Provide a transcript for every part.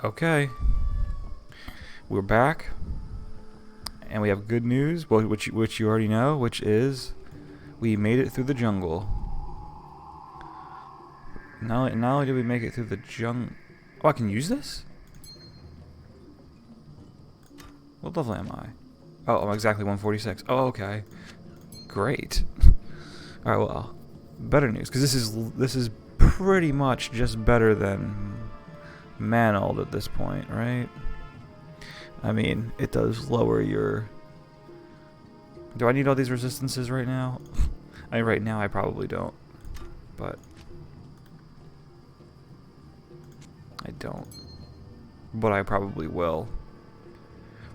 Okay. We're back. And we have good news, well, which you already know, which is we made it through the jungle. Not only did we make it through the jungle... Oh, I can use this? What level am I? Oh, I'm exactly 146. Oh, okay. Great. Alright, well, better news, because this is pretty much just better than Manold at this point, right? I mean, it does lower your... Do I need all these resistances right now? I mean, right now I probably don't, but... I don't. But I probably will.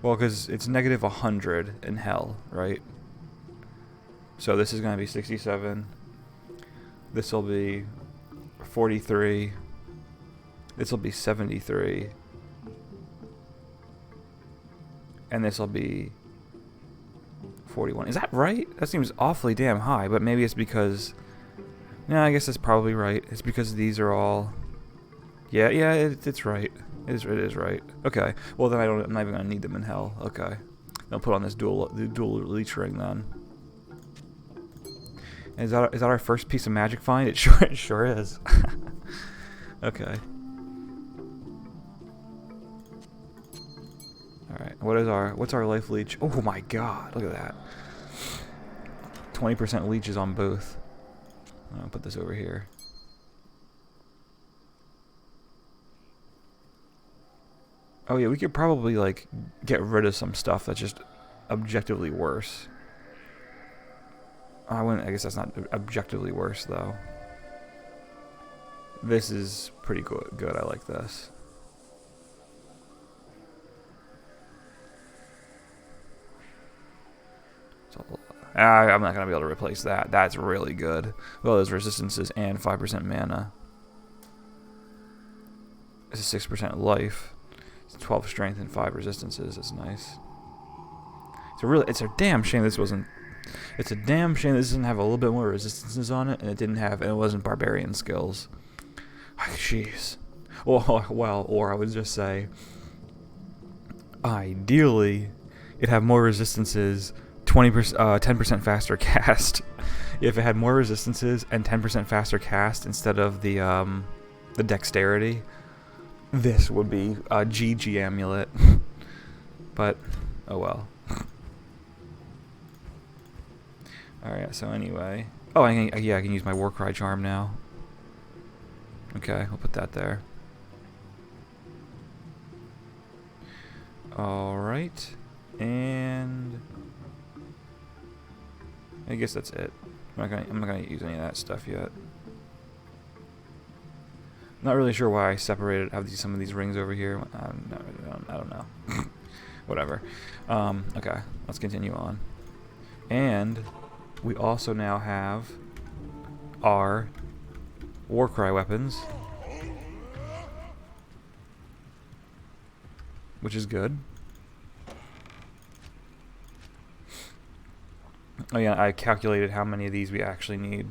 Well, because it's negative 100 in hell, right? So this is going to be 67. This will be 43. This will be 73. And this will be 41. Is that right? That seems awfully damn high, but maybe it's because... No, I guess that's probably right. It's because these are all... Yeah, it's right. It is right. Okay. Well, then I'm not even going to need them in hell. Okay. I'll put on this dual leech ring then. Is that our first piece of magic find? It sure is. Okay. Alright, what's our life leech? Oh my god, look at that. 20% leeches on both. I'll put this over here. Oh yeah, we could probably like get rid of some stuff that's just objectively worse. I guess that's not objectively worse though. This is pretty good. I like this. I'm not going to be able to replace that. That's really good. Well, there's resistances and 5% mana. It's a 6% life. It's 12 strength and 5 resistances. That's nice. It's a damn shame this wasn't... It's a damn shame this doesn't have a little bit more resistances on it, and it wasn't barbarian skills. Jeez. Well, or I would just say, ideally, it'd have more resistances, 10% faster cast. If it had more resistances and 10% faster cast instead of the dexterity, this would be a GG amulet. But oh well. All right. So anyway, I can use my Warcry charm now. Okay, I'll put that there. Alright. And I guess that's it. I'm not gonna use any of that stuff yet. Not really sure why I separated some of these rings over here. I don't know. Whatever. Okay, let's continue on. And we also now have our Warcry weapons, which is good. Oh yeah, I calculated how many of these we actually need.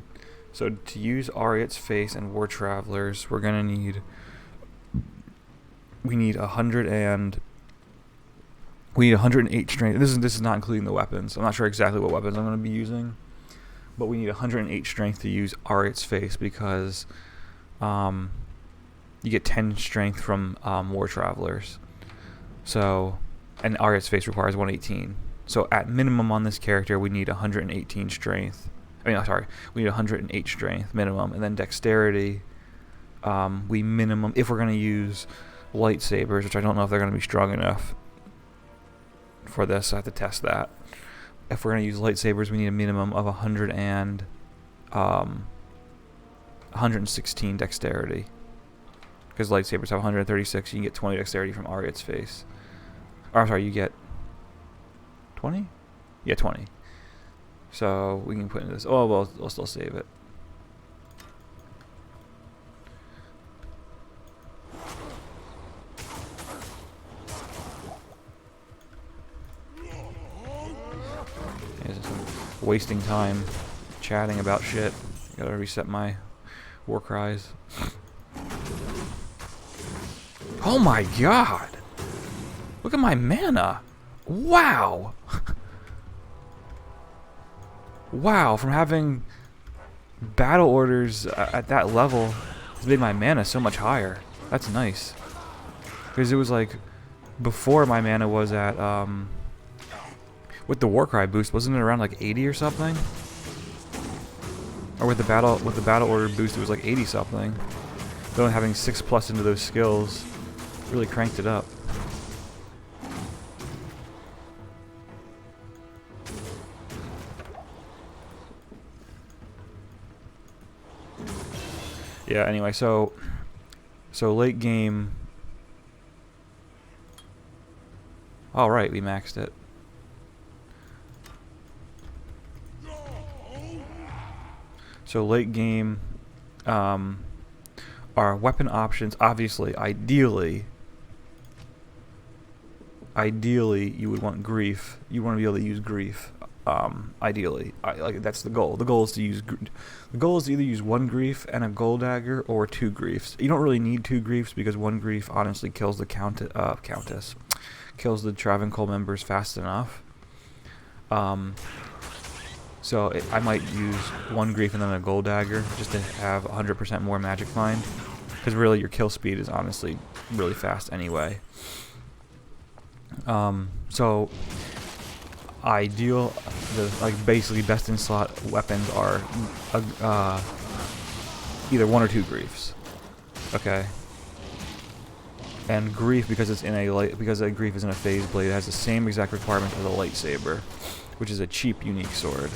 So to use Ariat's Face and War Travelers, we need 108 strength. This is not including the weapons. I'm not sure exactly what weapons I'm going to be using, but we need 108 strength to use Ariat's Face because you get 10 strength from War Travelers. So, and Ariat's Face requires 118. So at minimum on this character, we need 118 strength. We need 108 strength minimum, and then dexterity. We minimum if we're going to use lightsabers, which I don't know if they're going to be strong enough for this. I have to test that. If we're going to use lightsabers, we need a minimum of 116 dexterity. Because lightsabers have 136, you can get 20 dexterity from Ariat's Face. Or, I'm sorry, you get 20? Yeah, 20. So, we can put into this. Oh, well, we'll still save it. Wasting time chatting about shit. Gotta reset my war cries. Oh my god! Look at my mana! Wow! Wow, from having battle orders at that level has made my mana so much higher. That's nice. Because it was like, before my mana was at, with the Warcry boost, wasn't it around like 80 or something? Or with the battle order boost, it was like 80 something. Though having 6+ into those skills really cranked it up. Yeah, anyway, so late game. All right, we maxed it. So late game, our weapon options, obviously, ideally, you would want grief. You want to be able to use grief. Ideally, like that's the goal. The goal is to use. The goal is to either use 1 grief and a gold dagger, or 2 griefs. You don't really need 2 griefs because 1 grief honestly kills the countess, kills the Travancore members fast enough. So I might use 1 grief and then a gold dagger just to have 100% more magic find, because really your kill speed is honestly really fast anyway. So ideal, basically best in slot weapons are either 1 or 2 griefs. Okay. And grief, because a grief is in a phase blade, it has the same exact requirement as a lightsaber, which is a cheap unique sword.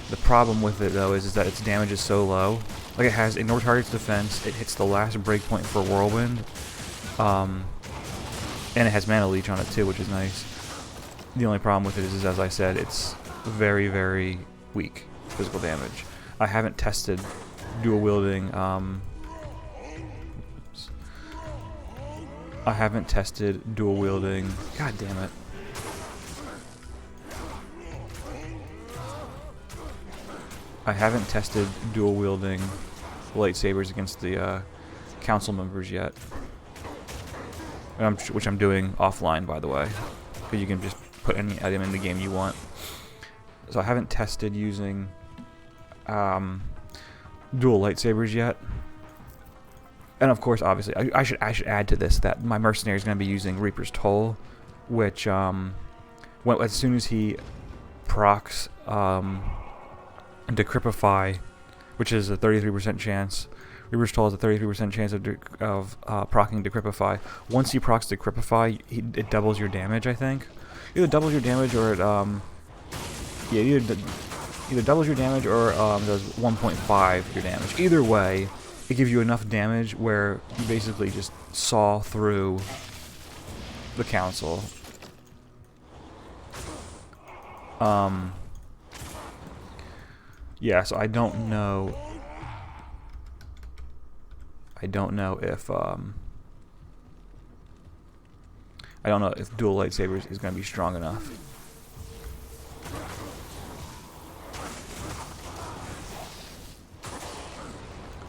The problem with it though is that its damage is so low. Like, it has ignore target's defense, it hits the last breakpoint for whirlwind, and it has mana leech on it too, which is nice. The only problem with it is as I said, it's very, very weak physical damage. I haven't tested dual wielding. I haven't tested dual wielding. God damn it. I haven't tested dual wielding lightsabers against the council members yet. Which I'm doing offline, by the way, because you can just put any item in the game you want. So I haven't tested using dual lightsabers yet. And of course, obviously, I should add to this that my mercenary is going to be using Reaper's Toll, which as soon as he procs Decrypify, which is a 33% chance. Reaper's Toll has a 33% chance of proccing Decrypify. Once you procs Decrypify, it doubles your damage, I think. Either doubles your damage or it, either doubles your damage or does 1.5 your damage. Either way, it gives you enough damage where you basically just saw through the council. Yeah, so I don't know if dual lightsabers is going to be strong enough.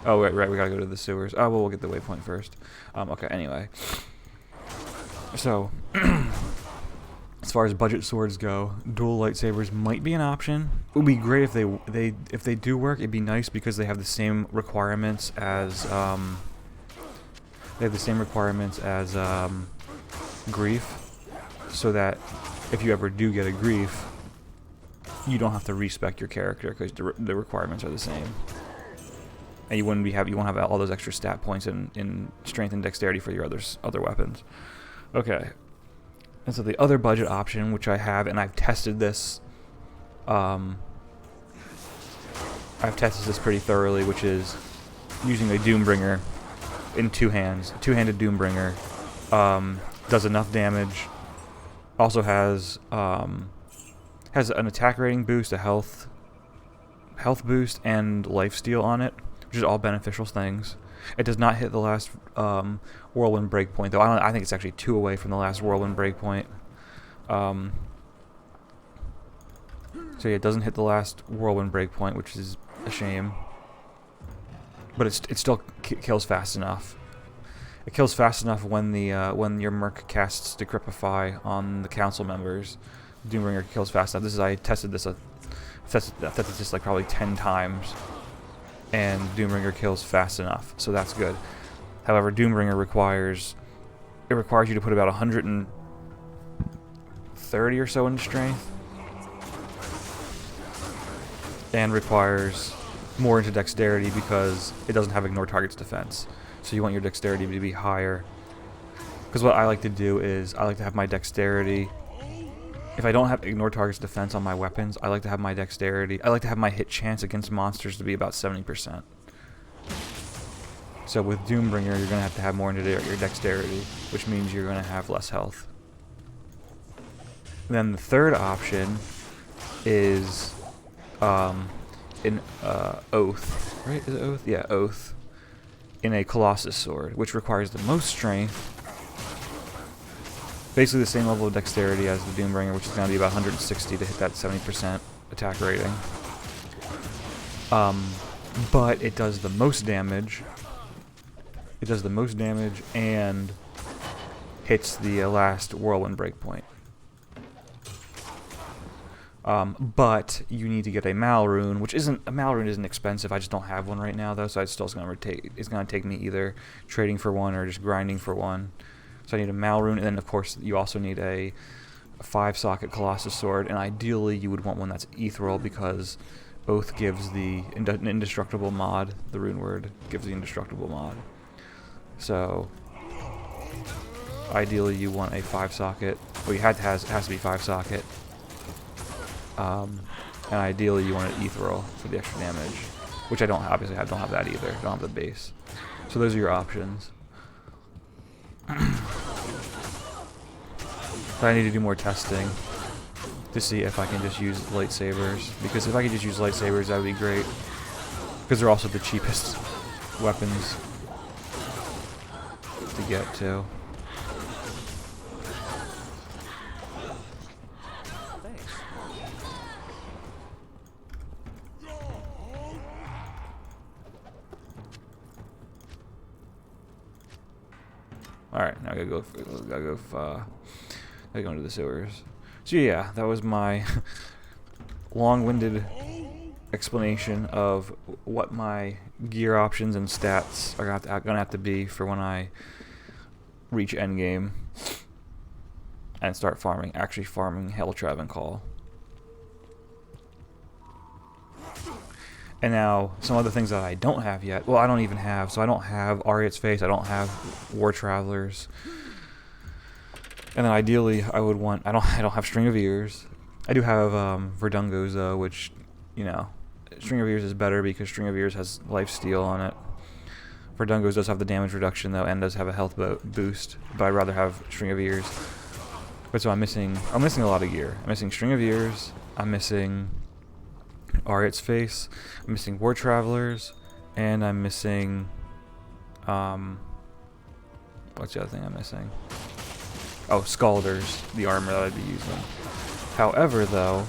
Oh, right, we gotta go to the sewers. Oh, well, we'll get the waypoint first. Okay, anyway. So, as far as budget swords go, dual lightsabers might be an option. It would be great if they do work. It'd be nice because they have the same requirements as grief, so that if you ever do get a grief, you don't have to respec your character because the requirements are the same. And you won't have all those extra stat points in strength and dexterity for your other weapons. Okay. And so the other budget option, which I have, and I've tested this, pretty thoroughly, which is using a Doombringer in 2 hands. A 2-handed Doombringer does enough damage. Also has an attack rating boost, a health boost, and lifesteal on it, which is all beneficial things. It does not hit the last whirlwind breakpoint, though. I think it's actually 2 away from the last whirlwind breakpoint. So yeah, it doesn't hit the last whirlwind breakpoint, which is a shame. but it still kills fast enough. It kills fast enough when when your merc casts Decrepify on the council members. Doombringer kills fast enough. I tested this like probably 10 times, and Doombringer kills fast enough, so that's good. However, Doombringer requires you to put about 130 or so into strength, and requires more into dexterity because it doesn't have ignore target's defense. So you want your dexterity to be higher. Because what I like to do is I like to have my dexterity. If I don't have ignore target's defense on my weapons, I like to have my dexterity. I like to have my hit chance against monsters to be about 70%. So with Doombringer, you're going to have more into your dexterity, which means you're going to have less health. Then the third option is in Oath, right? Is it Oath? Yeah, Oath. In a Colossus Sword, which requires the most strength. Basically the same level of dexterity as the Doombringer, which is going to be about 160 to hit that 70% attack rating. But it does the most damage. It does the most damage and hits the last whirlwind breakpoint. But you need to get a Mal rune, which a Mal rune isn't expensive. I just don't have one right now though, so it's going to take me either trading for one or just grinding for one. So I need a Mal rune, and then of course you also need a 5-socket Colossus Sword, and ideally you would want one that's ethereal because Oath gives the indestructible mod. The rune word gives the indestructible mod. So ideally you want a 5-socket. Well, it has to be 5-socket. And ideally you want an ethereal for the extra damage, which I don't have. Obviously I don't have that either. I don't have the base. So those are your options. But I need to do more testing to see if I can just use lightsabers, because if I could just use lightsabers, that would be great, because they're also the cheapest weapons to get to. Alright, now I gotta go into the sewers. So yeah, that was my long-winded explanation of what my gear options and stats are gonna have to be for when I reach endgame and start actually farming Hell Travancore. And now, some other things that I don't have yet. Well, I don't even have. So I don't have Ariat's Face. I don't have War Travelers. And then ideally, I would want... I don't have String of Ears. I do have Verdungos, though, which, you know... String of Ears is better because String of Ears has Lifesteal on it. Verdungos does have the damage reduction, though, and does have a health boost. But I'd rather have String of Ears. But so I'm missing a lot of gear. I'm missing String of Ears. I'm missing... Ariat's Face, I'm missing War Travelers, and I'm missing, what's the other thing I'm missing? Oh, Scalders, the armor that I'd be using. However, though,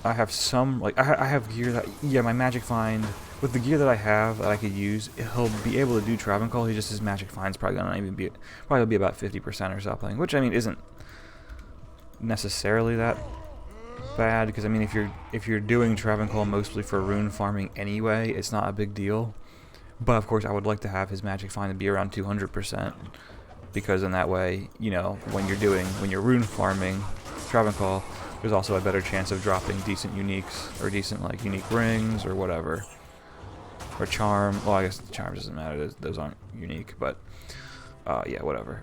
I have some, like, I have gear that, yeah, my Magic Find, with the gear that I have that I could use, he'll be able to do Travancore. He just, his Magic Find's probably gonna be about 50% or something, which I mean isn't necessarily that bad, because I mean if you're doing Travancore mostly for rune farming anyway, it's not a big deal. But of course I would like to have his Magic Find to be around 200%, because in that way, you know, when you're rune farming Travancore, there's also a better chance of dropping decent uniques, or decent like unique rings or whatever. Or charm. Well, I guess the charm doesn't matter. Those aren't unique, but yeah, whatever.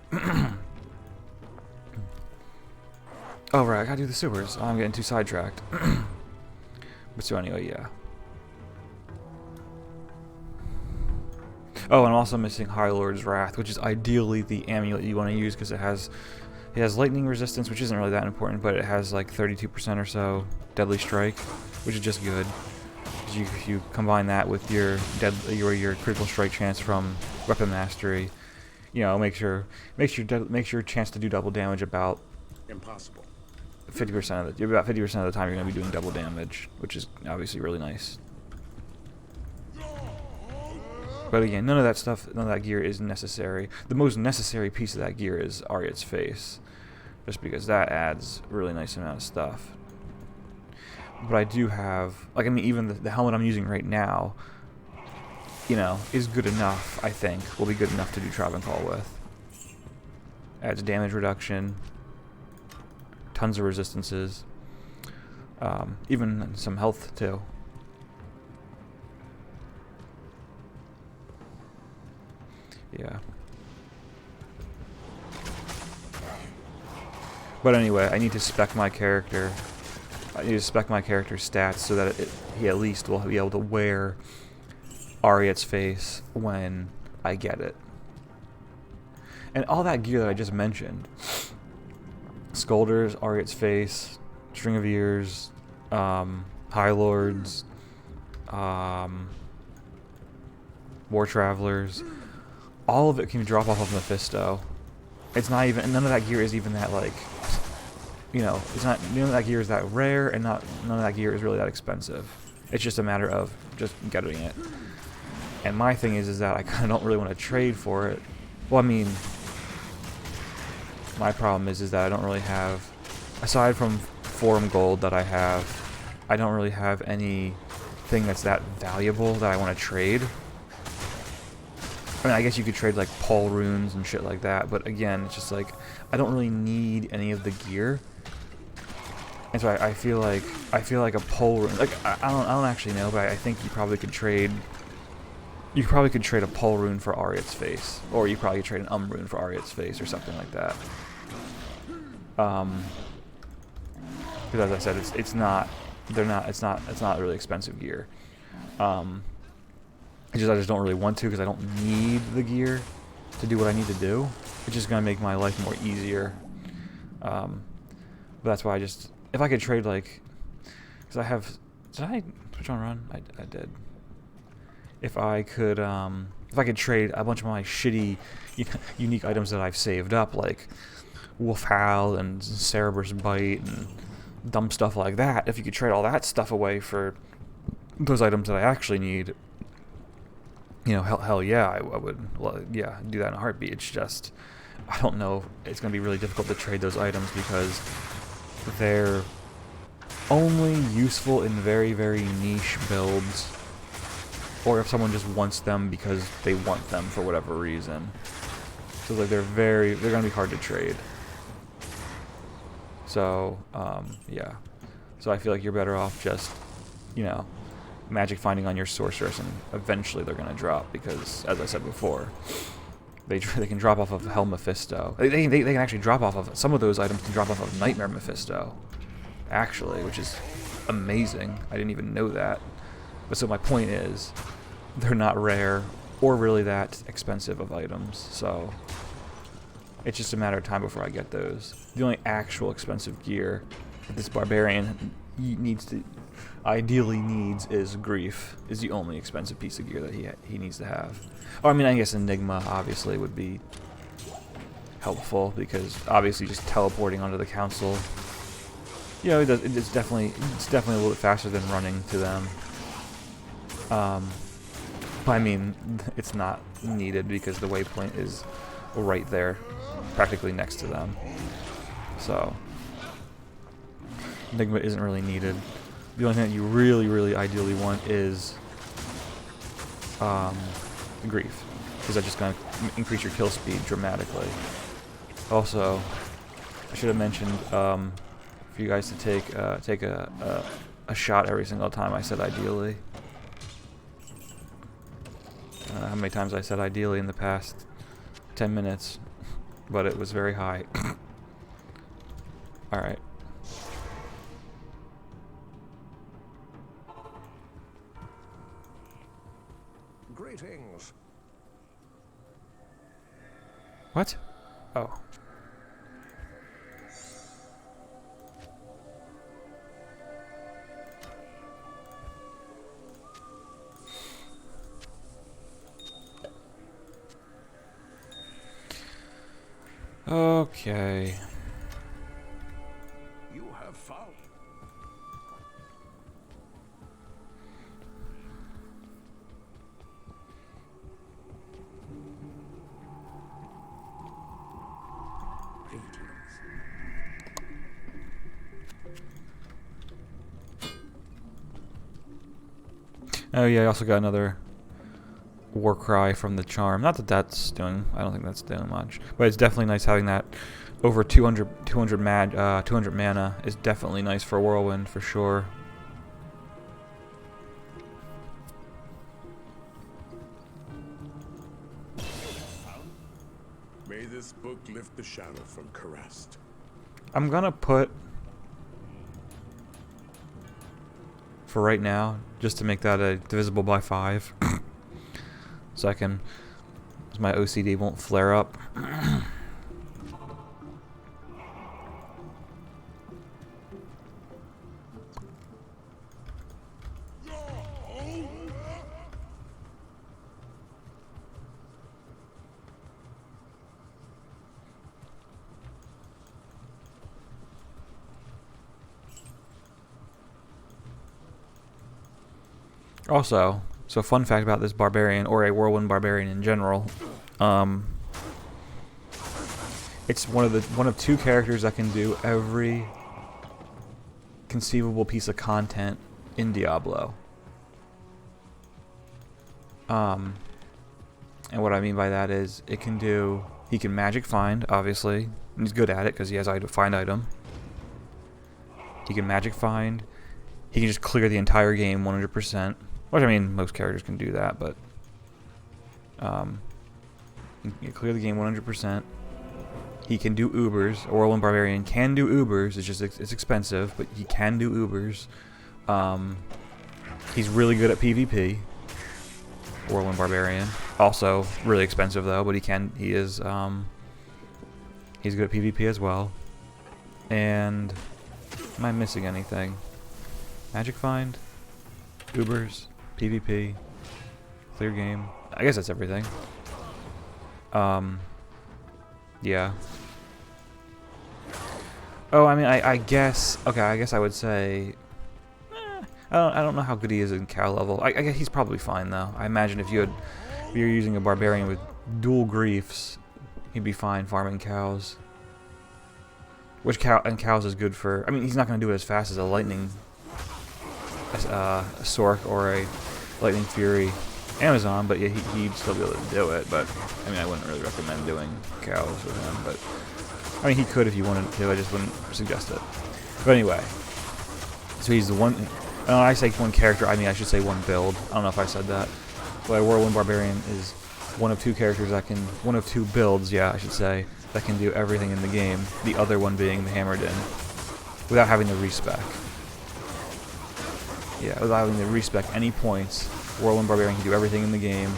Oh right, I gotta do the sewers. I'm getting too sidetracked. But so anyway, yeah. Oh, and I'm also missing High Lord's Wrath, which is ideally the amulet you want to use because it has lightning resistance, which isn't really that important, but it has like 32% or so Deadly Strike, which is just good. If you combine that with your critical strike chance from Weapon Mastery, you know, makes your chance to do double damage about Impossible. 50% of the about 50% of the time you're going to be doing double damage, which is obviously really nice. But again, none of that gear is necessary. The most necessary piece of that gear is Ariet's face, just because that adds a really nice amount of stuff. But I do have, like, I mean, even the helmet I'm using right now, you know, is good enough, I think. Will be good enough to do Travancore with. Adds damage reduction, tons of resistances, even some health, too. Yeah. But anyway, I need to spec my character. I need to spec my character's stats so that he at least will be able to wear Ariet's face when I get it. And all that gear that I just mentioned, Skulders, Ariet's face, String of Ears, High Lords, War Travelers, all of it can drop off of Mephisto. It's not even, none of that gear is even that, like, you know, it's not, none of that gear is that rare, and none of that gear is really that expensive. It's just a matter of just getting it. And my thing is that I kind of don't really want to trade for it. Well, I mean, my problem is that I don't really have, aside from Forum Gold that I have, I don't really have anything that's that valuable that I want to trade. I mean, I guess you could trade, like, Pole Runes and shit like that, but again, it's just like, I don't really need any of the gear. And so I feel like a Pole Rune, like, I don't actually know, but I think you probably could trade a Pole Rune for Ariet's face, or you probably could trade an Rune for Ariet's face, or something like that. Because as I said, it's not really expensive gear. I just don't really want to, because I don't need the gear to do what I need to do. It's just gonna make my life more easier. But that's why if I could trade, like, because I have, did I switch on run? I did. If I could trade a bunch of my shitty, unique items that I've saved up, like Wolf Howl and Cerberus Bite and dumb stuff like that, if you could trade all that stuff away for those items that I actually need, you know, hell yeah, I would, well, yeah, do that in a heartbeat. It's just, I don't know, it's going to be really difficult to trade those items because they're only useful in very, very niche builds, or if someone just wants them because they want them for whatever reason. So like they're going to be hard to trade. So, yeah. So I feel like you're better off just, you know, magic finding on your sorceress, and eventually they're going to drop because, as I said before, they can drop off of Hell Mephisto. They can actually drop off of, some of those items can drop off of Nightmare Mephisto, actually, which is amazing. I didn't even know that. But so my point is, they're not rare or really that expensive of items, so it's just a matter of time before I get those. The only actual expensive gear that this barbarian ideally needs is Grief, is the only expensive piece of gear that he needs to have. Oh, I mean, I guess Enigma obviously would be helpful, because obviously just teleporting onto the council, you know, it's definitely a little bit faster than running to them. But I mean, it's not needed because the waypoint is right there, practically next to them. So Enigma isn't really needed. The only thing that you really, really ideally want is Grief, because that's just going to increase your kill speed dramatically. Also, I should have mentioned for you guys to take a shot every single time I said ideally. I don't know how many times I said ideally in the past 10 minutes, but it was very high. Alright. Greetings. What? Oh. Okay. have found. Oh yeah, I also got another war cry from the charm. Not that that's doing, I don't think that's doing much, but it's definitely nice having that over 200 mana is definitely nice for whirlwind for sure. May this book lift the shadow from Carest. I'm gonna put, for right now, just to make that a divisible by 5, so I can, so my OCD won't flare up. Also, so fun fact about this barbarian, or a whirlwind barbarian in general, it's one of 2 characters that can do every conceivable piece of content in Diablo. And what I mean by that is he can magic find, obviously, and he's good at it because he has find item. He can magic find. He can just clear the entire game 100%. Which, I mean, most characters can do that, but you can clear the game 100%. He can do Ubers. A whirlwind barbarian can do Ubers. It's just it's expensive, but he can do Ubers. He's really good at PvP. Whirlwind barbarian, also really expensive though, but he's good at PvP as well. And am I missing anything? Magic find, Ubers, PvP, clear game. I guess that's everything. Yeah. Oh, I mean, I guess. Okay, I guess I would say. I don't know how good he is in cow level. I guess he's probably fine though. I imagine if you're using a barbarian with dual griefs, he'd be fine farming cows. Which cows is good for. I mean, he's not going to do it as fast as a lightning, a Sork or a lightning fury Amazon, but yeah, he'd still be able to do it. But I mean, I wouldn't really recommend doing cows with him. But I mean, he could if you wanted to. I just wouldn't suggest it. But anyway, so he's the one. When I say one character, I mean I should say one build. I don't know if I said that. But a whirlwind barbarian is one of 2 characters that can, one of 2 builds, yeah, I should say, that can do everything in the game. The other one being the hammered in, without having to respec. Yeah, without having to respec any points. Whirlwind barbarian can do everything in the game.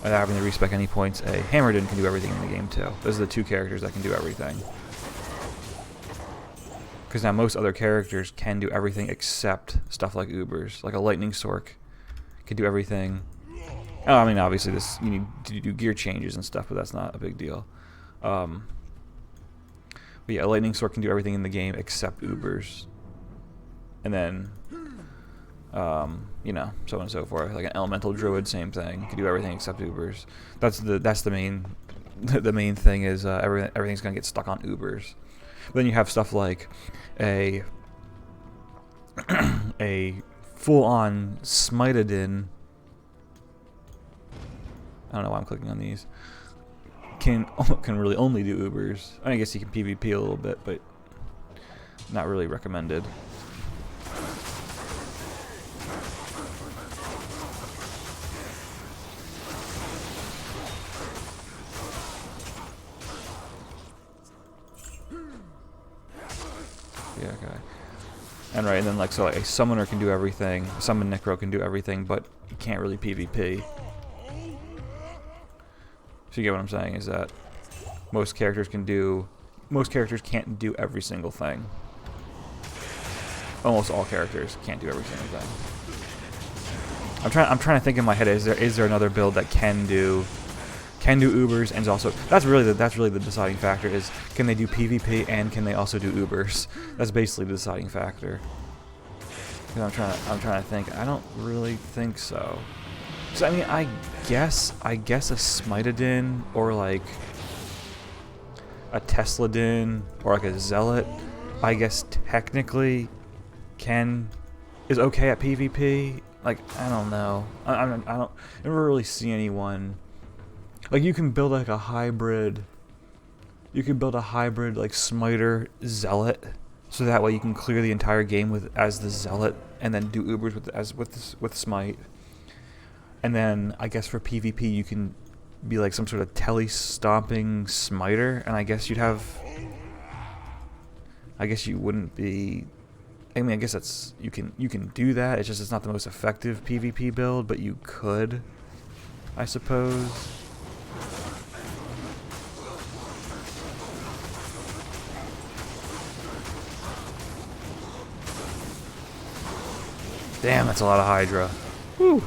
Without having to respec any points, a hammered in can do everything in the game too. Those are the 2 characters that can do everything. Because now most other characters can do everything except stuff like Ubers. Like a lightning Sork can do everything. Oh, I mean, obviously you need to do gear changes and stuff, but that's not a big deal. But yeah, a lightning Sork can do everything in the game except Ubers. And then, you know, so on and so forth. Like an elemental druid, same thing. Can do everything except Ubers. That's the main the main thing is everything's gonna get stuck on Ubers. Then you have stuff like a full-on Smitedin. I don't know why I'm clicking on these. Can really only do Ubers. I guess he can PvP a little bit, but not really recommended. Yeah, okay. And right, and then like a summoner can do everything. Summon Necro can do everything, but he can't really PvP. So you get what I'm saying, is that most characters can't do every single thing. Almost all characters can't do every single thing. I'm trying to think in my head, is there another build that can can do Ubers, and is also that's really the deciding factor is can they do PvP and can they also do Ubers? That's basically the deciding factor. I'm trying to think. I don't really think so. So I mean, I guess a Smiteadin or like a Tesladin or like a Zealot, I guess technically is okay at PvP. Like I don't know. I never really see anyone. Like you can build like a hybrid. You can build a hybrid like Smiter Zealot, so that way you can clear the entire game as the Zealot, and then do Ubers with Smite. And then I guess for PvP you can be like some sort of tele-stomping Smiter, and I guess you'd have. I guess you wouldn't be. I mean, I guess that's you can do that. It's just it's not the most effective PvP build, but you could, I suppose. Damn, that's a lot of Hydra. Whew.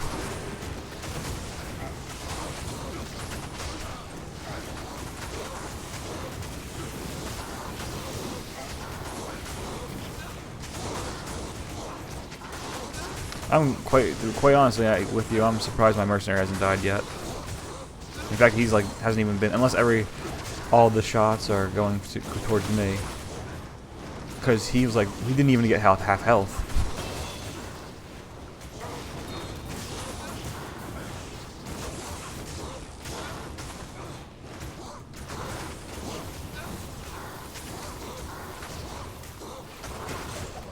I'm quite honestly with you. I'm surprised my mercenary hasn't died yet. In fact, he's like hasn't even been unless all the shots are going towards me. Because he didn't even get half health.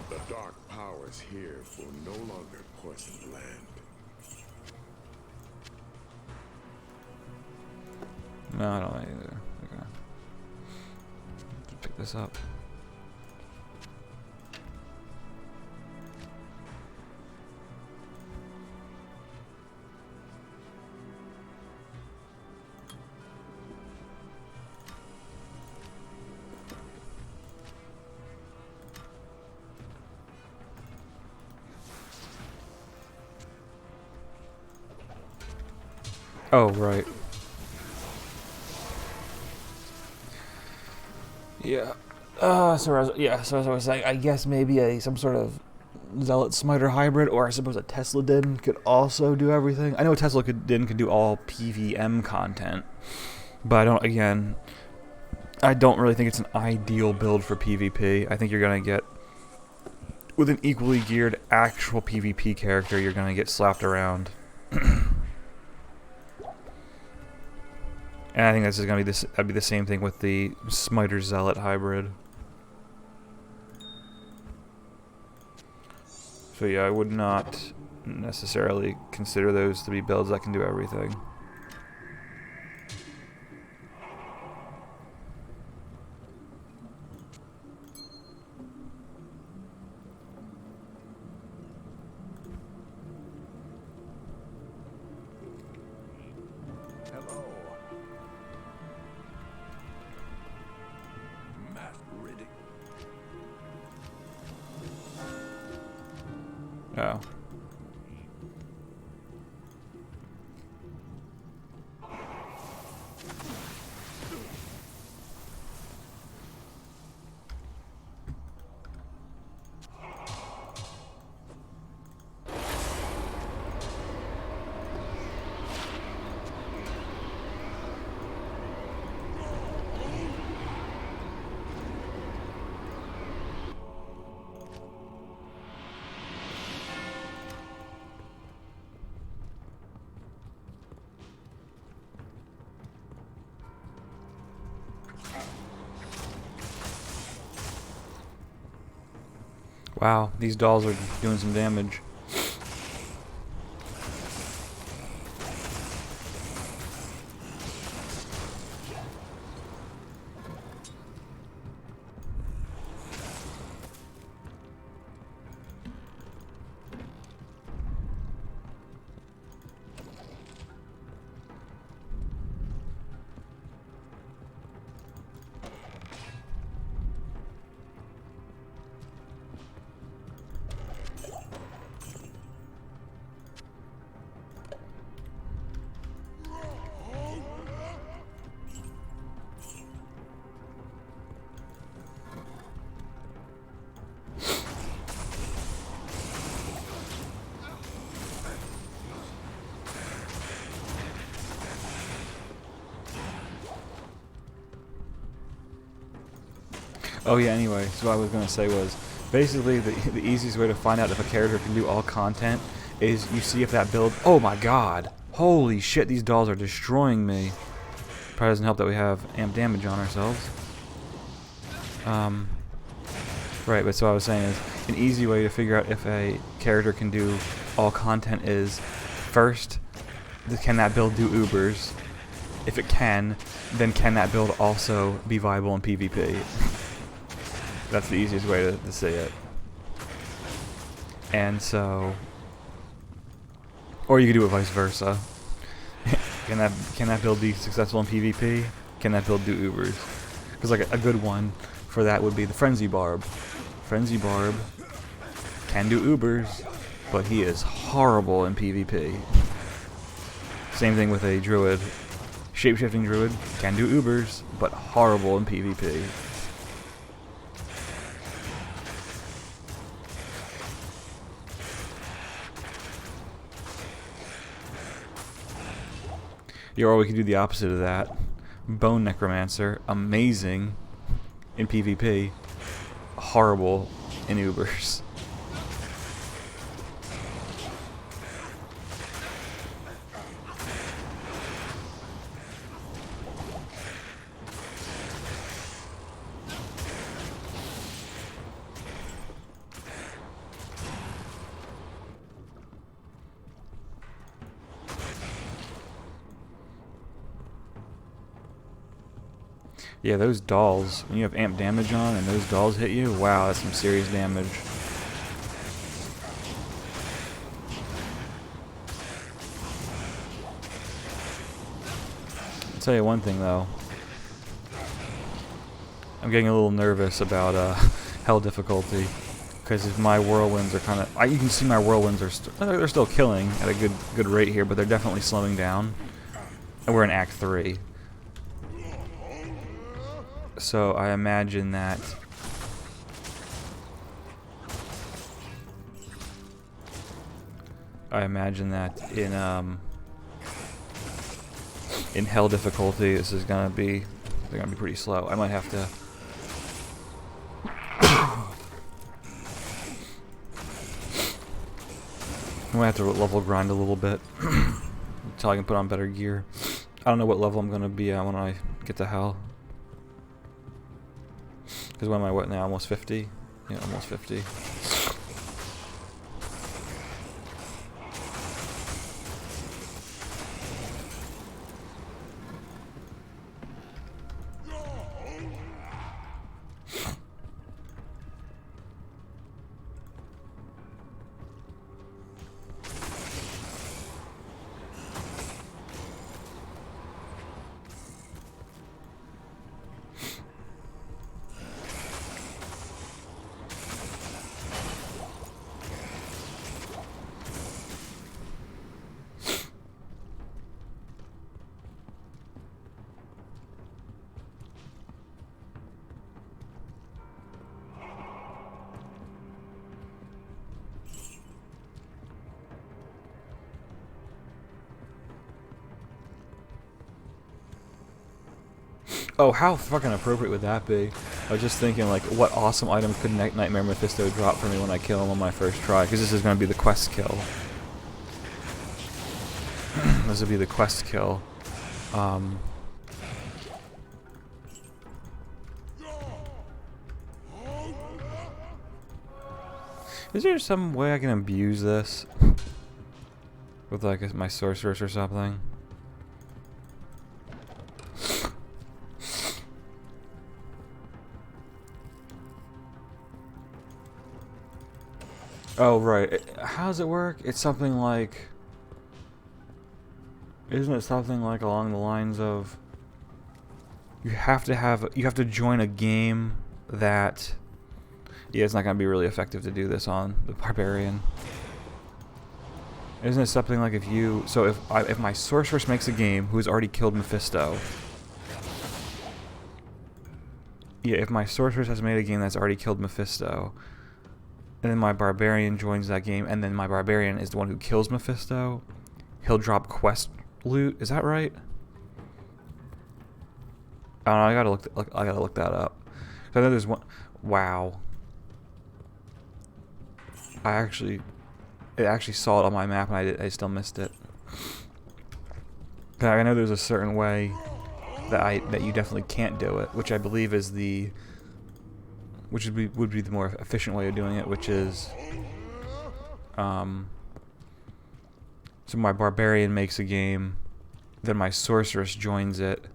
The dark powers here will no longer poison the land. No, I don't either. Okay. Pick this up. Oh, right. Yeah. So as I was saying, I guess maybe some sort of Zealot Smiter hybrid, or I suppose a Tesladin could also do everything. I know a Tesladin could do all PVM content, but I don't really think it's an ideal build for PvP. I think you're gonna get with an equally geared actual PvP character, you're gonna get slapped around. And I think this is gonna be that'd be the same thing with the Smiter Zealot hybrid. So yeah, I would not necessarily consider those to be builds that can do everything. Hello. Matt Riddick. Oh. Wow, these dolls are doing some damage. Oh yeah, anyway, so what I was going to say was, basically the easiest way to find out if a character can do all content is you see if that build... Oh my god! Holy shit, these dolls are destroying me. Probably doesn't help that we have amp damage on ourselves. Right, but so what I was saying is, an easy way to figure out if a character can do all content is, first, can that build do Ubers? If it can, then can that build also be viable in PvP? That's the easiest way to say it. And so... Or you could do it vice versa. Can that build be successful in PvP? Can that build do Ubers? Because like a good one for that would be the Frenzy Barb. Frenzy Barb can do Ubers, but he is horrible in PvP. Same thing with a Druid. Shapeshifting Druid can do Ubers, but horrible in PvP. Or we could do the opposite of that. Bone Necromancer, amazing in PvP, horrible in Ubers. Yeah, those dolls, when you have amp damage on and those dolls hit you, wow, that's some serious damage. I'll tell you one thing though. I'm getting a little nervous about hell difficulty, because if my whirlwinds are kind of, you can see my whirlwinds are they're still killing at a good rate here, but they're definitely slowing down. And we're in Act 3. So I imagine that in hell difficulty this is they're gonna be pretty slow. I might have to level grind a little bit until I can put on better gear. I don't know what level I'm gonna be at when I get to hell. Because when am I what now? Almost 50? Yeah, almost 50. Oh, how fucking appropriate would that be? I was just thinking, like, what awesome item could Nightmare Mephisto drop for me when I kill him on my first try? Because this is going to be the quest kill. This would be the quest kill. Is there some way I can abuse this? With, like, my sorceress or something? Oh, right. How does it work? It's something like... Isn't it something like along the lines of... You have to join a game that... Yeah, it's not going to be really effective to do this on the Barbarian. Isn't it something like if you... So if my sorceress makes a game who's already killed Mephisto... Yeah, if my sorceress has made a game that's already killed Mephisto... And then my Barbarian joins that game, and then my Barbarian is the one who kills Mephisto, he'll drop quest loot. Is that right? I don't know. I gotta look that up. So I know there's one. Wow. It actually saw it on my map, and I still missed it. I know there's a certain way that you definitely can't do it, which I believe is which would be the more efficient way of doing it, which is so my barbarian makes a game, then my sorceress joins it,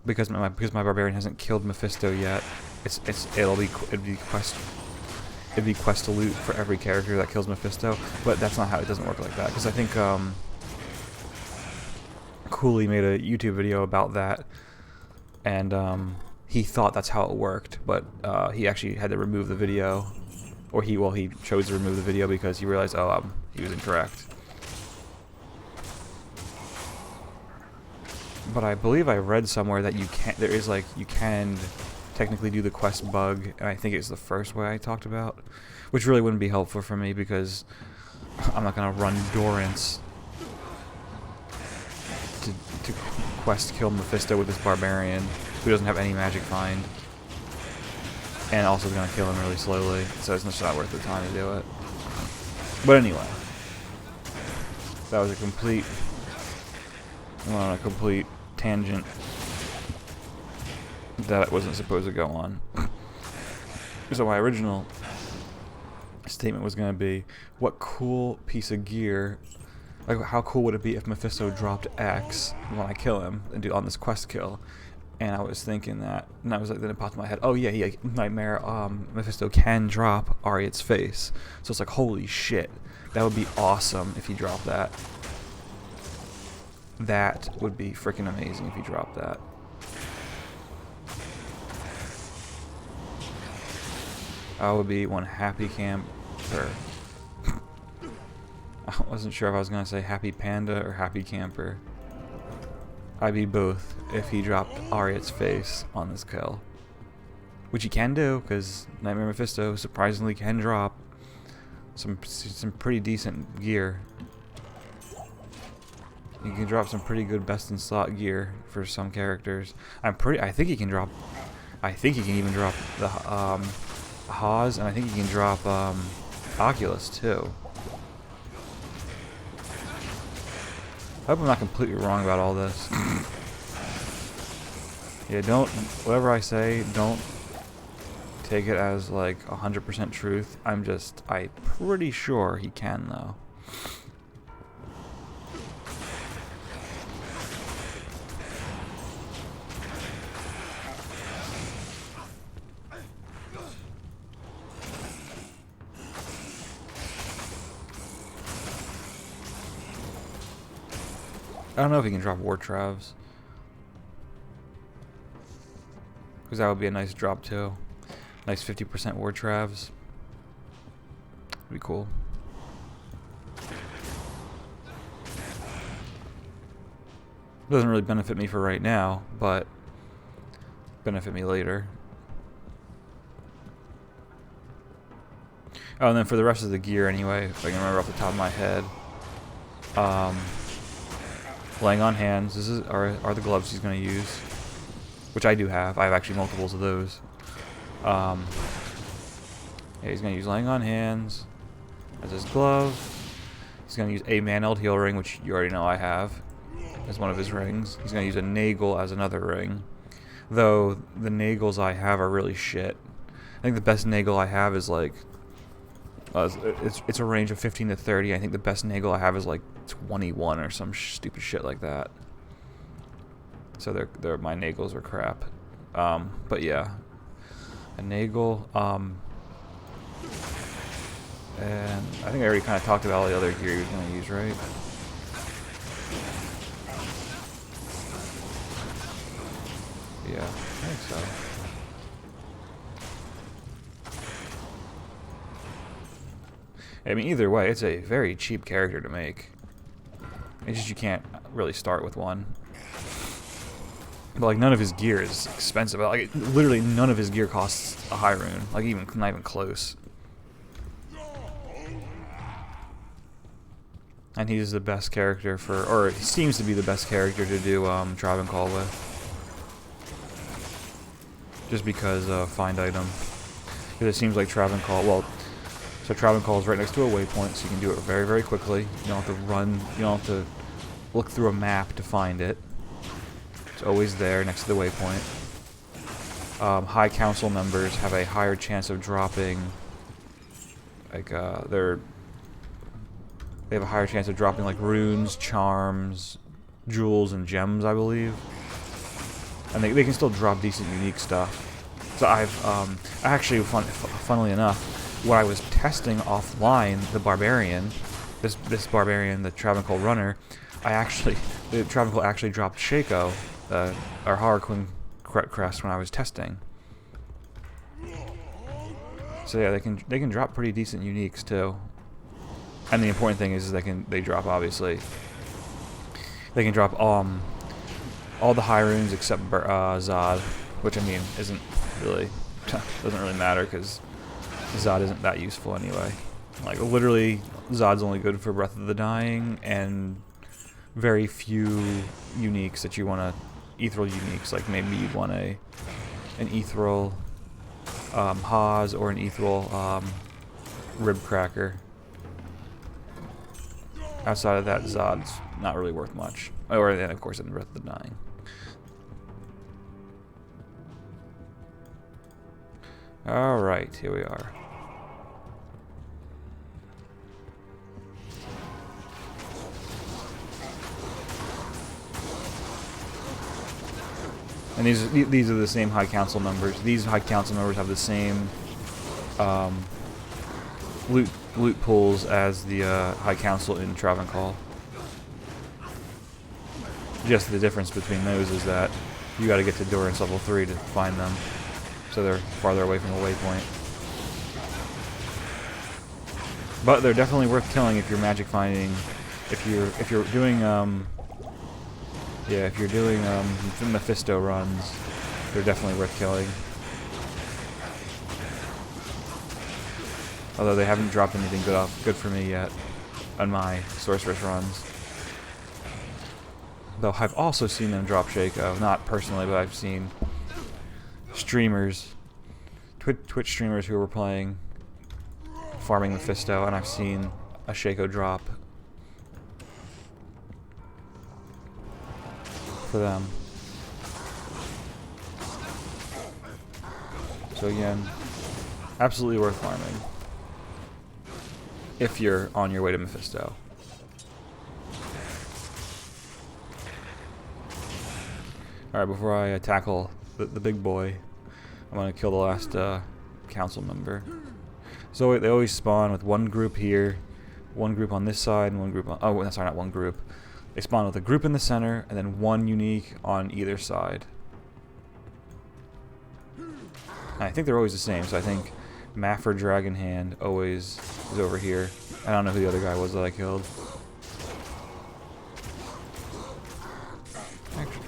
because my barbarian hasn't killed Mephisto yet. It'd be quest to loot for every character that kills Mephisto, but that's not how it doesn't work like that. Because I think Cooley made a YouTube video about that, and he thought that's how it worked, but he actually had to remove the video, or he chose to remove the video because he realized he was incorrect. But I believe I read somewhere that you can technically do the quest bug, and I think it's the first way I talked about, which really wouldn't be helpful for me because I'm not gonna run Dorrance to quest kill Mephisto with this barbarian who doesn't have any magic find, and also gonna kill him really slowly, so it's just not worth the time to do it. But anyway, that was a complete tangent that it wasn't supposed to go on. So my original statement was going to be, what cool piece of gear, like how cool would it be if Mephisto dropped X when I kill him and do on this quest kill? And I was thinking that, and I was like, then it popped in my head, oh yeah, Nightmare, Mephisto can drop Ariet's face. So it's like, holy shit, that would be awesome if he dropped that. That would be freaking amazing if he dropped that. I would be one happy camper. I wasn't sure if I was going to say happy panda or happy camper. I'd be both if he dropped Ariet's face on this kill. Which he can do, because Nightmare Mephisto surprisingly can drop some pretty decent gear. He can drop some pretty good best in slot gear for some characters. I think he can even drop the Hawes, and I think he can drop Oculus too. I hope I'm not completely wrong about all this. Yeah, whatever I say, don't take it as like 100% truth. I'm pretty sure he can though. I don't know if he can drop War Travs, because that would be a nice drop too. Nice 50% War Travs. Would be cool. Doesn't really benefit me for right now, but benefit me later. Oh, and then for the rest of the gear anyway, if I can remember off the top of my head. Laying on hands, are the gloves he's going to use, which I do have. I have actually multiples of those. Yeah, he's going to use laying on hands as his glove. He's going to use a man-held heal ring, which you already know I have, as one of his rings. He's going to use a Nagel as another ring, though the Nagels I have are really shit. I think the best Nagel I have is like it's a range of 15 to 30. I think the best Nagel I have is like 21 or some stupid shit like that. So my Nagels are crap. But yeah, a Nagel. And I think I already kind of talked about all the other gear he was going to use, right? Yeah, I think so. I mean, either way, it's a very cheap character to make. It's just you can't really start with one. But like, none of his gear is expensive. Like, literally none of his gear costs a high rune. Like, not even close. And he's the best character or he seems to be the best character to do Travencall with. Just because find item. Because it seems like Travancore, well, so Travancore is right next to a waypoint, so you can do it very, very quickly. You don't have to run, you don't have to look through a map to find it. It's always there next to the waypoint. High Council members have a higher chance of dropping, like, they have a higher chance of dropping, like, runes, charms, jewels, and gems, I believe. And they can still drop decent, unique stuff. So actually, funnily enough, when I was testing offline the Barbarian, this Barbarian, the Travancore runner, the Travancore actually dropped Shaco, our Harlequin crest, when I was testing. So yeah, they can drop pretty decent uniques too. And the important thing is they drop, obviously. They can drop all the high runes except Zod, which I mean doesn't really matter because Zod isn't that useful anyway. Like literally, Zod's only good for Breath of the Dying and very few uniques that you want to, ethereal uniques. Like maybe you want an ethereal Haas or an ethereal Rib Cracker. Outside of that, Zod's not really worth much. Or then, of course, in Breath of the Dying. Alright, here we are. And these are the same High Council members. These High Council members have the same loot pools as the High Council in Travancore. Just the difference between those is that you got to get to Durance level 3 to find them, so they're farther away from the waypoint. But they're definitely worth killing if you're magic finding. If you're doing Mephisto runs, they're definitely worth killing. Although they haven't dropped anything good for me yet on my sorceress runs. Though I've also seen them drop Shaco, not personally, but I've seen streamers, Twitch streamers who were playing farming Mephisto, and I've seen a Shaco drop for them. So again, absolutely worth farming if you're on your way to Mephisto. Alright, before I tackle the big boy, I'm going to kill the last council member. So they always spawn with one group here, one group on this side, and one group on... Oh, sorry, not one group. They spawn with a group in the center, and then one unique on either side. And I think they're always the same, so I think Maffer Dragonhand always is over here. I don't know who the other guy was that I killed.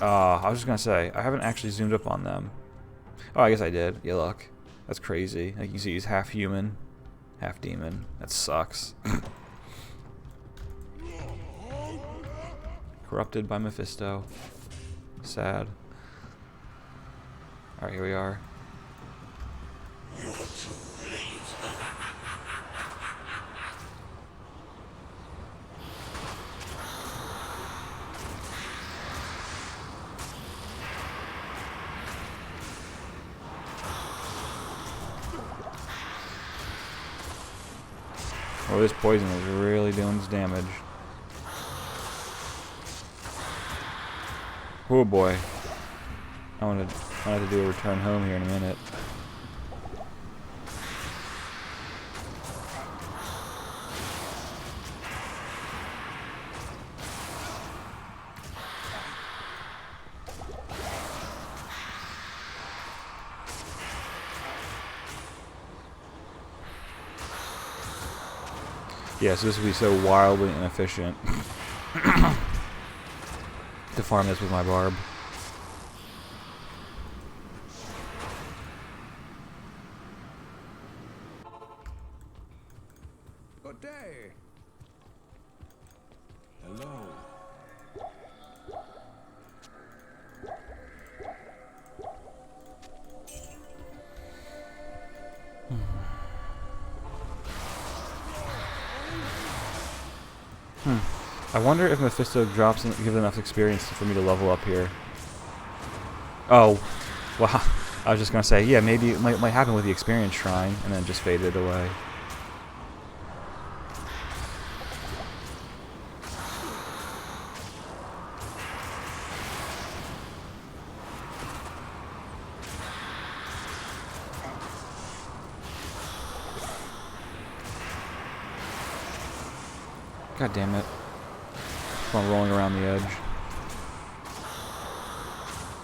I was just gonna say, I haven't actually zoomed up on them. Oh, I guess I did. Yeah, look. That's crazy. Like you can see he's half human, half demon. That sucks. Corrupted by Mephisto. Sad. Alright, here we are. Oh, this poison is really doing its damage. Oh boy. I want to do a return home here in a minute. Yeah, so this would be so wildly inefficient to farm this with my barb. Good day. Hello. I wonder if Mephisto drops and gives enough experience for me to level up here. Oh, wow. I was just gonna say, yeah, maybe it might happen with the experience shrine, and then just faded away. God damn it. I'm rolling around the edge.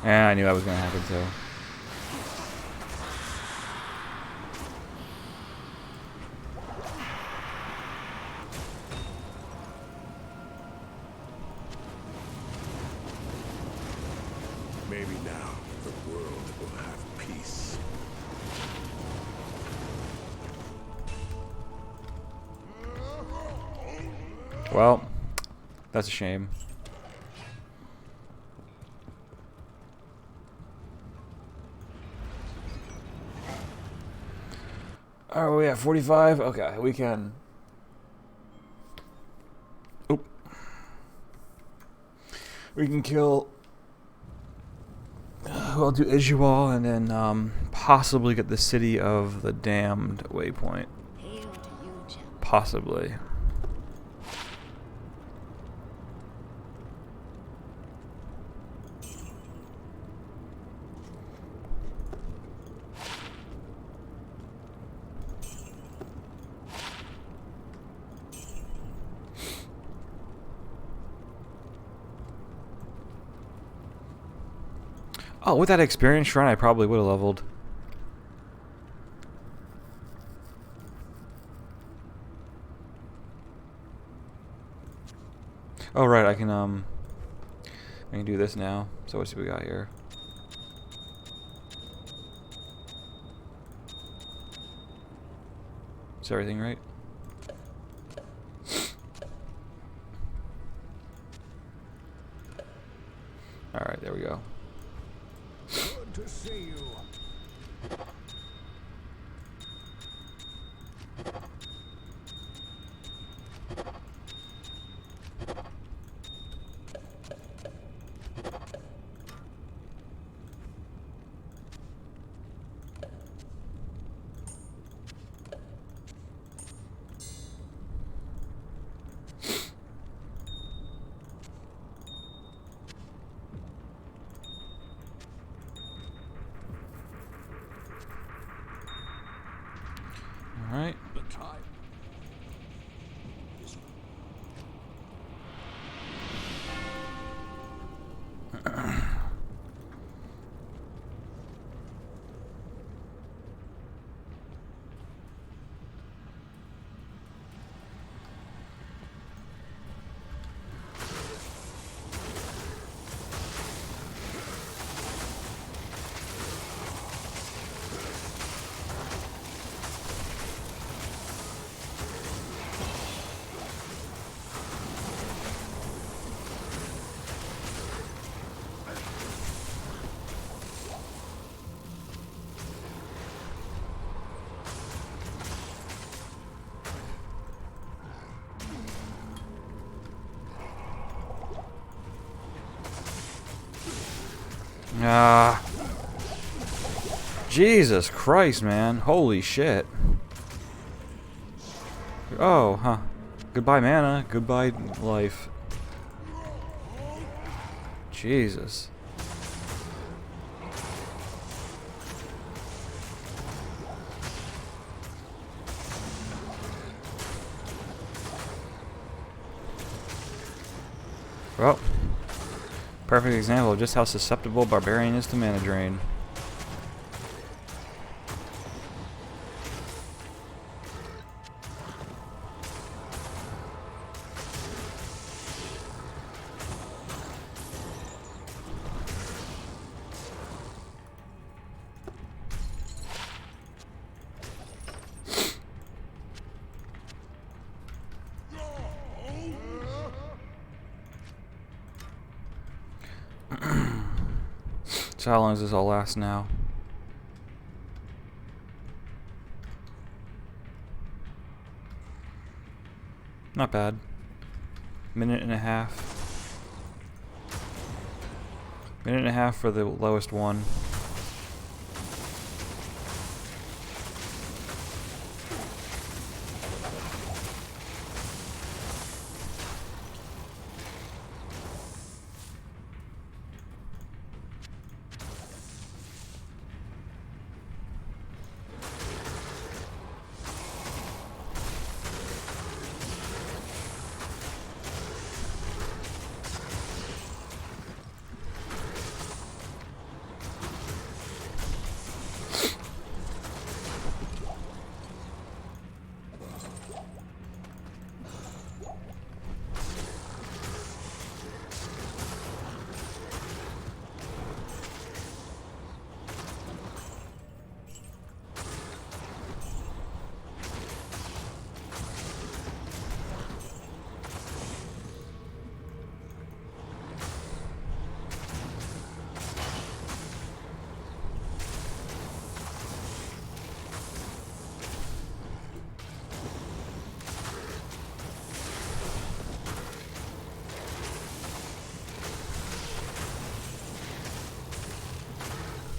Yeah, I knew that was gonna happen too. Maybe now the world will have peace. Well, that's a shame. Oh, we at 45? Okay, we can... Oop. We can kill... I'll do Ijual and then possibly get the City of the Damned waypoint. Hail to you, champion. Possibly. Oh, with that experience shrine, I probably would have leveled. Oh, right, I can do this now. So let's see what we got here. Is everything right? Alright, there we go. Good to see you. Alright. The time is Ah. Jesus Christ, man. Holy shit. Oh, huh. Goodbye, mana. Goodbye, life. Jesus. Well, perfect example of just how susceptible Barbarian is to mana drain. So how long does this all last now? Not bad. Minute and a half. Minute and a half for the lowest one.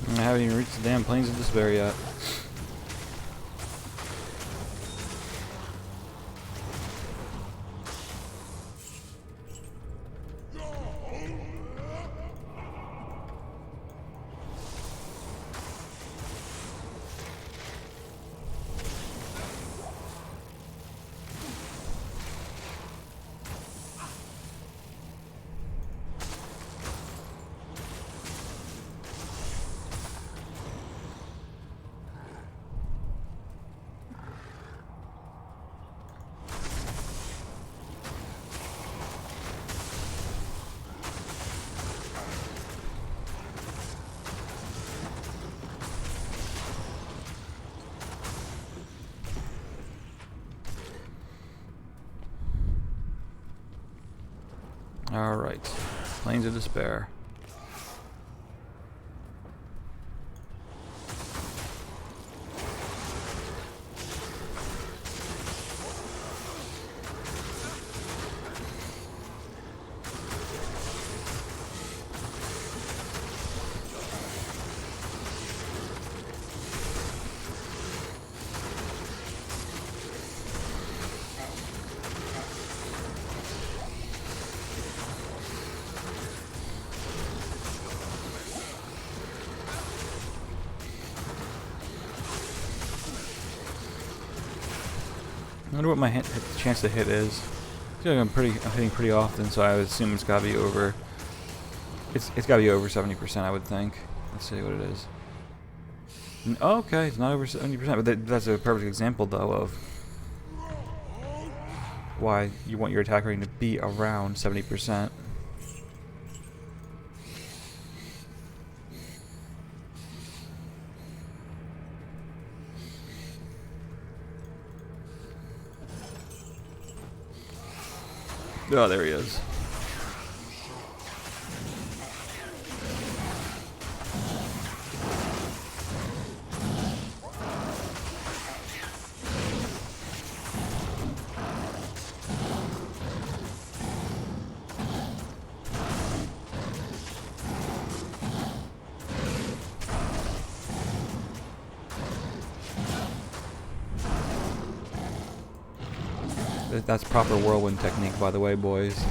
I haven't even reached the damn Plains of Despair yet. Alright. Plains of Despair. I wonder what my chance to hit is. I feel like I'm hitting pretty often, so I would assume it's got to be over. It's got to be over 70%, I would think. Let's see what it is. Oh, okay, it's not over 70%, but that's a perfect example, though, of why you want your attack rating to be around 70%. Oh, there he is. That's proper whirlwind technique, by the way, boys.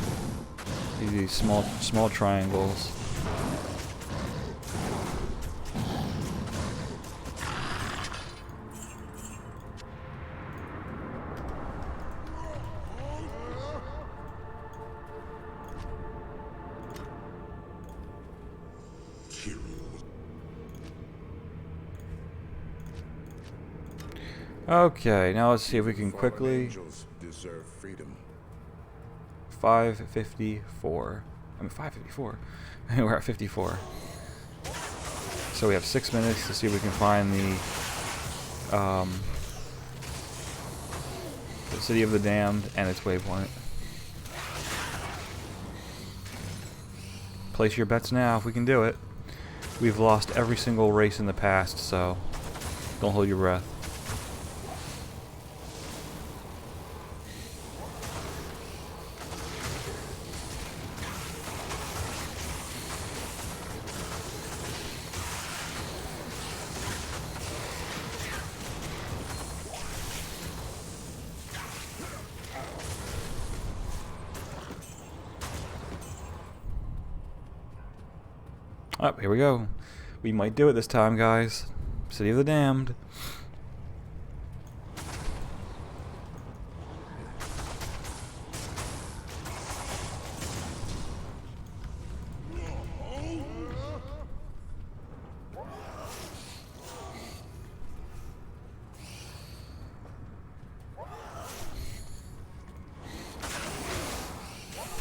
These small triangles. Okay, now let's see if we can quickly. Deserve freedom. 554. I mean 554. We're at 54. So we have 6 minutes to see if we can find the City of the Damned and its waypoint. Place your bets now if we can do it. We've lost every single race in the past, so don't hold your breath. Oh, here we go. We might do it this time, guys. City of the Damned.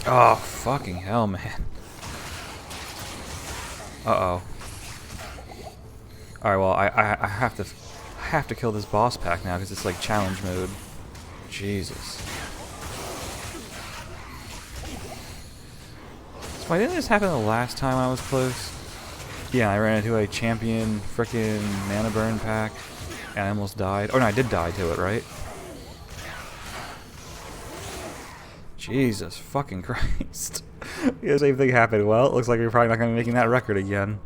Oh, fucking hell, man. Uh-oh. Alright, well, I have to kill this boss pack now because it's like challenge mode. Jesus. So why didn't this happen the last time I was close? Yeah, I ran into a champion frickin' mana burn pack and I almost died. Oh no, I did die to it, right? Jesus fucking Christ. Yeah, the same thing happened. Well, it looks like we're probably not going to be making that record again.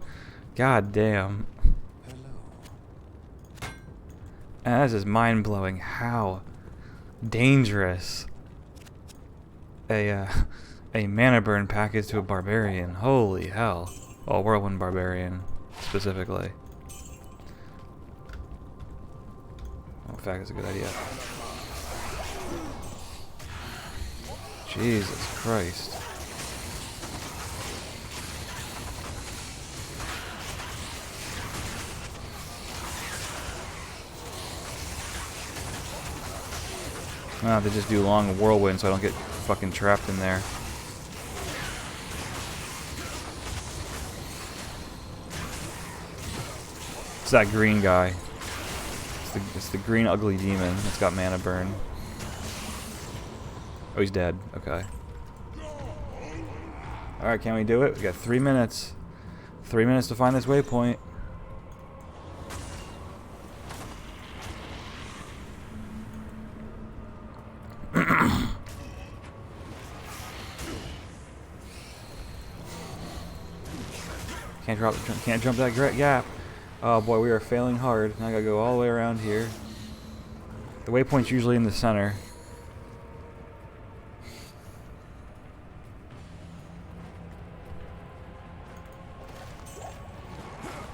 God damn. And that's just mind-blowing how dangerous a mana burn pack is to a barbarian. Holy hell. Oh, whirlwind barbarian, specifically. Oh, in fact, it's a good idea. Jesus Christ. I have to just do long whirlwind so I don't get fucking trapped in there. It's that green guy. It's the green ugly demon that's got mana burn. Oh, he's dead. Okay. Alright, can we do it? We got 3 minutes. 3 minutes to find this waypoint. Can't jump that gap. Oh boy, we are failing hard. Now I gotta go all the way around here. The waypoint's usually in the center.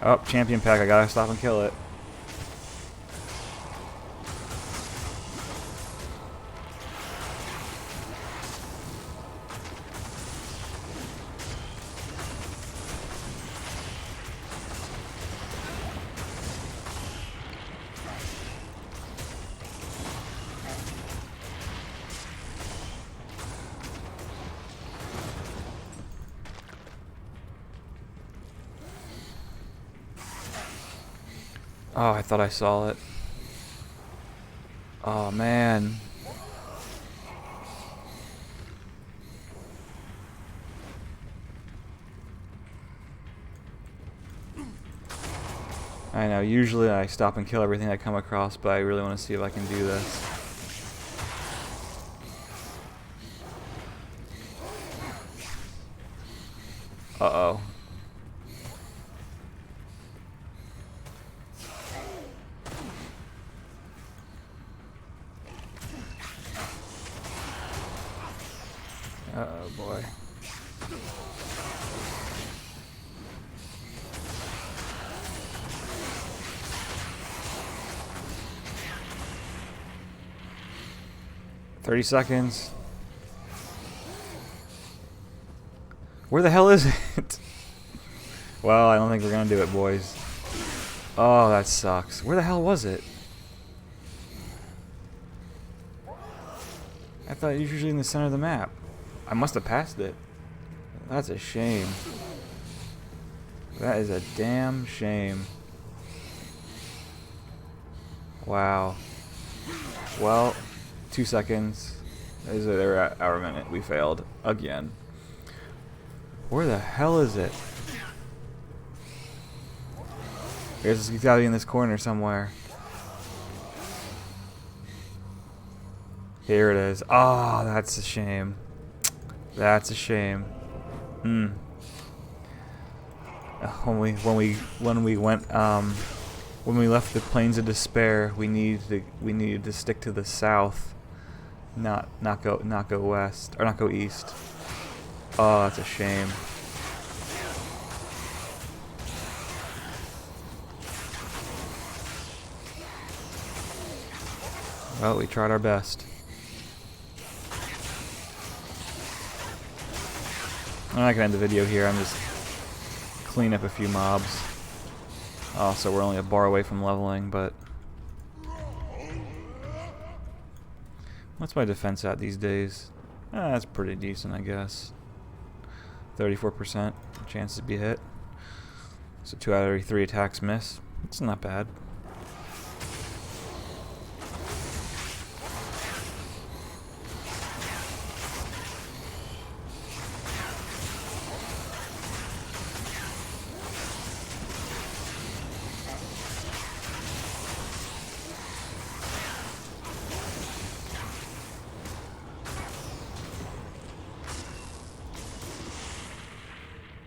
Oh, champion pack. I gotta stop and kill it. Oh, I thought I saw it. Oh, man. I know, usually I stop and kill everything I come across, but I really want to see if I can do this. Uh-oh. Oh boy. $30. Where the hell is it? Well, I don't think we're gonna do it, boys. Oh, that sucks. Where the hell was it? I thought it was usually in the center of the map. I must have passed it. That's a shame. That is a damn shame. Wow. Well, 2 seconds. Is it our minute? We failed again. Where the hell is it? It's gotta be in this corner somewhere. Here it is. Oh, that's a shame. That's a shame. When we left the Plains of Despair, we needed to stick to the south, not go west or not go east. Oh, that's a shame. Well, we tried our best. I'm not gonna end the video here. I'm just clean up a few mobs. Oh, so we're only a bar away from leveling, but what's my defense at these days? That's pretty decent, I guess. 34% chances to be hit. So 2 out of every 3 attacks miss. It's not bad.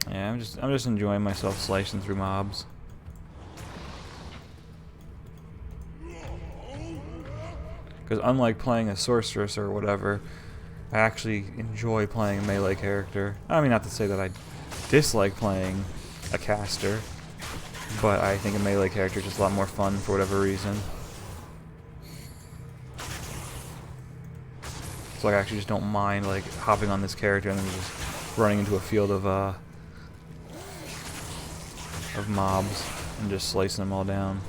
Yeah, I'm just enjoying myself slicing through mobs. Because unlike playing a sorceress or whatever, I actually enjoy playing a melee character. I mean, not to say that I dislike playing a caster, but I think a melee character is just a lot more fun for whatever reason. So I actually just don't mind like hopping on this character and then just running into a field of mobs and just slicing them all down.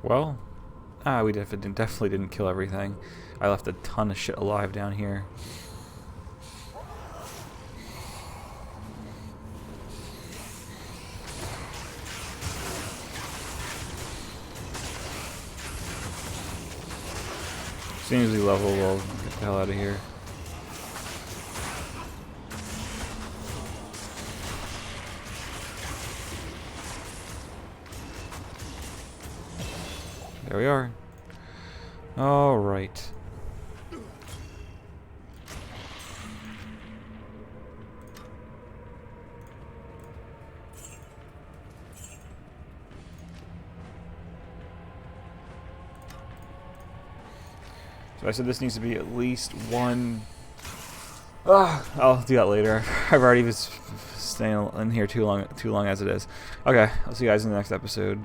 Well, we definitely didn't kill everything. I left a ton of shit alive down here. As soon as we level, we'll get the hell out of here. There we are. All right. So I said this needs to be at least one. I'll do that later. I've already been staying in here too long as it is. Okay, I'll see you guys in the next episode.